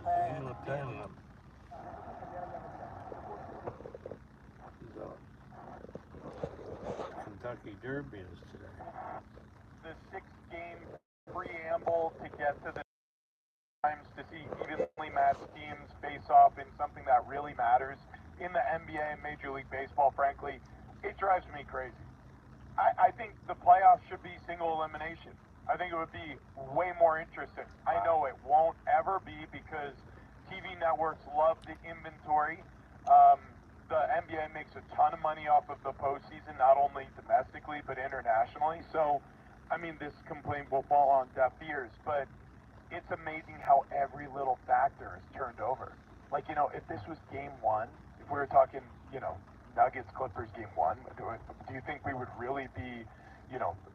Uno ten. The Kentucky Derby is today. The 6-game preamble to get to the times to see evenly matched teams face off in something that really matters in the NBA and Major League Baseball, frankly, it drives me crazy. I think the playoffs should be single elimination. I think it would be way more interesting. I know it won't ever be because TV networks love the inventory. The NBA makes a ton of money off of the postseason, not only domestically but internationally. So, I mean, this complaint will fall on deaf ears, but it's amazing how every little factor is turned over. Like, if this was game one, if we were talking, Nuggets Clippers game one, do you think we would really be,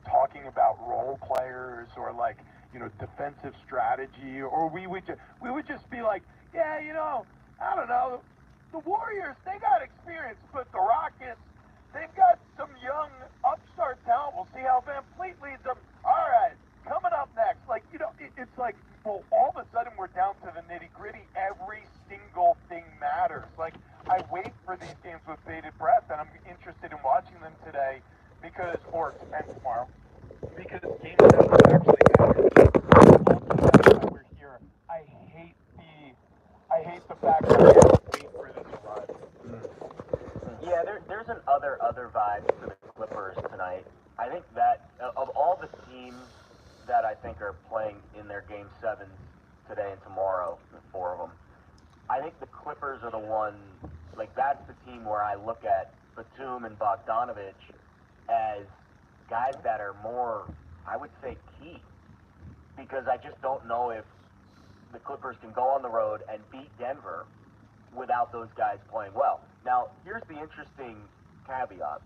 talking about role players or like, defensive strategy, or we would just be like, yeah, I don't know, the Warriors, they got experience, but the Rockets, they've got some young upstart talent. We'll see how Van Fleet leads them. All right, coming up next, like, it's like, well, all of a sudden we're down to the nitty gritty. Every single thing matters. Like, I wait for these games with bated breath, and I'm interested in watching them today and tomorrow, because game seven actually matters. That's why we're here. I hate the fact that I have to wait for this to run. Yeah, there's an other vibe for the Clippers tonight. I think that of all the teams that I think are playing in their game sevens today and tomorrow, the four of them, I think the Clippers are the one, like, that's the team where I look at Batum and Bogdanovich as guys that are more, I would say, key. Because I just don't know if the Clippers can go on the road and beat Denver without those guys playing well. Now, here's the interesting caveat.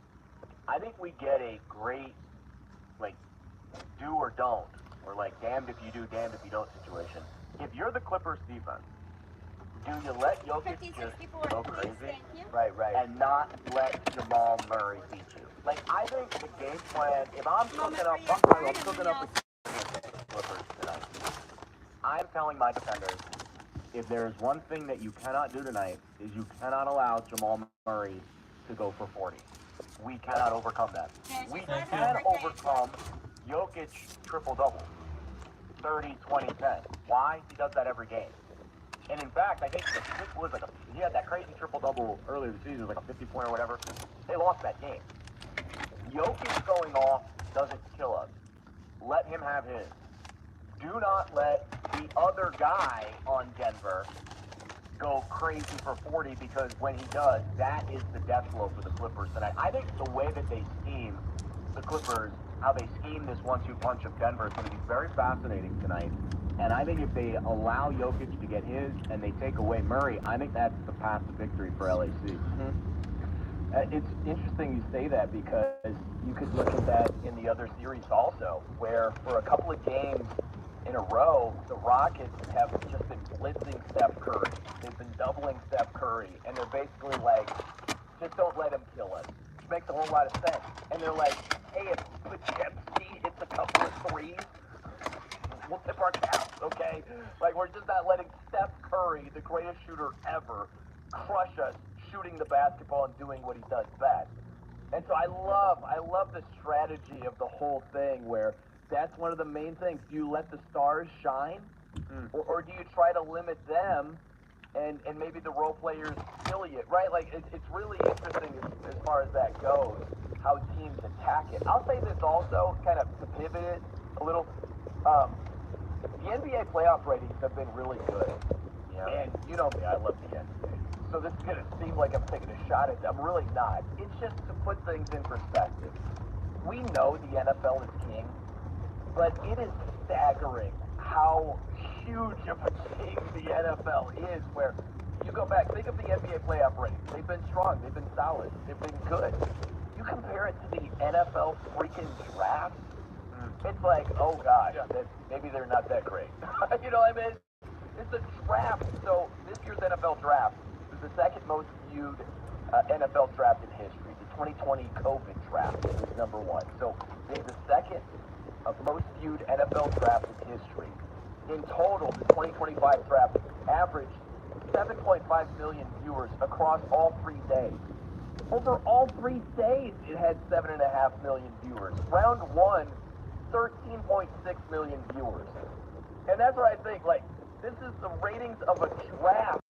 I think we get a great, like, do or don't, or like damned if you do, damned if you don't situation. If you're the Clippers defense, do you let Jokic just go crazy? Right. And not let Jamal Murray beat you? Like, I think the game plan, if I'm cooking up the Clippers tonight, I'm telling my defenders, if there's one thing that you cannot do tonight, is you cannot allow Jamal Murray to go for 40. We cannot overcome that. We can overcome Jokic triple-double, 30, 20, 10. Why? He does that every game. And in fact, I think he had that crazy triple-double earlier this season, like a 50-point or whatever. They lost that game. Jokic going off doesn't kill us. Let him have his. Do not let the other guy on Denver go crazy for 40, because when he does, that is the death blow for the Clippers tonight. I think the way that they scheme the Clippers, how they scheme this 1-2 punch of Denver is going to be very fascinating tonight. And I think if they allow Jokic to get his and they take away Murray, I think that's the path to victory for LAC. It's interesting you say that, because you could look at that in the other series also, where for a couple of games in a row, the Rockets have just been blitzing Steph Curry. They've been doubling Steph Curry, and they're basically like, just don't let him kill us. Which makes a whole lot of sense. And they're like, hey, if Podziemski hits a couple of threes, we'll tip our caps, okay? Like, we're just not letting Steph Curry, the greatest shooter ever, crush us shooting the basketball and doing what he does best. And so I love the strategy of the whole thing, where that's one of the main things. Do you let the stars shine, or do you try to limit them, and maybe the role players kill you, right? Like, it's really interesting as far as that goes, how teams attack it. I'll say this also, kind of to pivot it a little. The NBA playoff ratings have been really good. Yeah. And you know me, I love the NBA. So this is going to seem like I'm taking a shot at them. I'm really not. It's just to put things in perspective. We know the NFL is king, but it is staggering how huge of a king the NFL is, where you go back, think of the NBA playoff ratings. They've been strong. They've been solid. They've been good. You compare it to the NFL freaking draft, it's like, oh gosh, maybe they're not that great. You know what I mean? It's a draft. So this year's NFL draft is the second most viewed NFL draft in history. The 2020 COVID draft is number one. So it's the second most viewed NFL draft in history. in total, the 2025 draft averaged 7.5 million viewers across all 3 days. Over all 3 days, it had 7.5 million viewers. Round 1, 13.6 million viewers. And that's what I think, like, this is the ratings of a draft